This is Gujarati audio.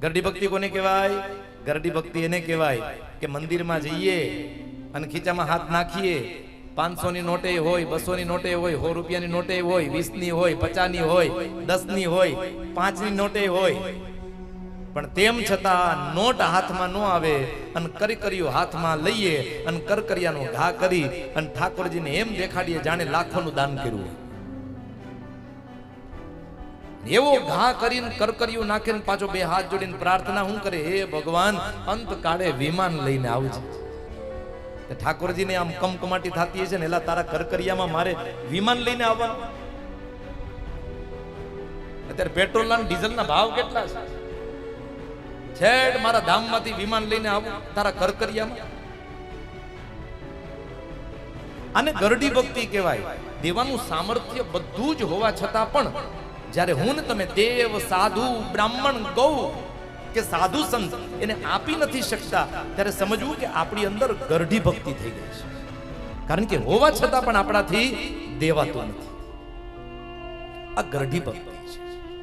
ગરડી ભક્તિ કોને કહેવાય? ગરડી ભક્તિ એને કહેવાય કે મંદિરમાં જઈએ અને ખીચામાં હાથ નાખીએ, 500 ની નોટે હોય, 200 ની નોટે હોય, 100 રૂપિયાની નોટે હોય, 20 ની હોય, 50 ની હોય, 10 ની હોય, 5 ની નોટે હોય, પણ તેમ છતાં નોટ હાથમાં ન આવે અને કરકરિયું હાથમાં લઈએ અને કરકરિયાનો ઘા કરી અને ઠાકોરજીને એમ દેખાડીએ જાણે લાખોનું દાન કર્યું. એવો ઘા કરીને કરકરિયું નાખીને પાછો 2 હાથ જોડીને પ્રાર્થના શું કરે? હે ભગવાન, અંત કાળે વિમાન લઈને આવજે. ઠાકોરજીને આમ કમકમાટી થતી છે ને, એલા તારા કરકરિયામાં મારે વિમાન લઈને આવવાનું? અત્યારે પેટ્રોલ અને ડીઝલના ભાવ કેટલા છે? છેડ મારા ધામમાંથી વિમાન લઈને આવું તારા કરકરિયામાં? આને ગરડી ભક્તિ કહેવાય. દેવાનું સામર્થ્ય બધું જ હોવા છતાં પણ જ્યારે હું ને તમે દેવ, સાધુ, બ્રાહ્મણ, ગૌ કે સાધુ સંત એને આપી નથી શકતા, ત્યારે સમજવું કે આપણી અંદર ગરડી ભક્તિ થઈ ગઈ છે. કારણ કે હોવા છતાં પણ આપણાથી દેવાતું નથી. આ ગરડી ભક્તિ છે.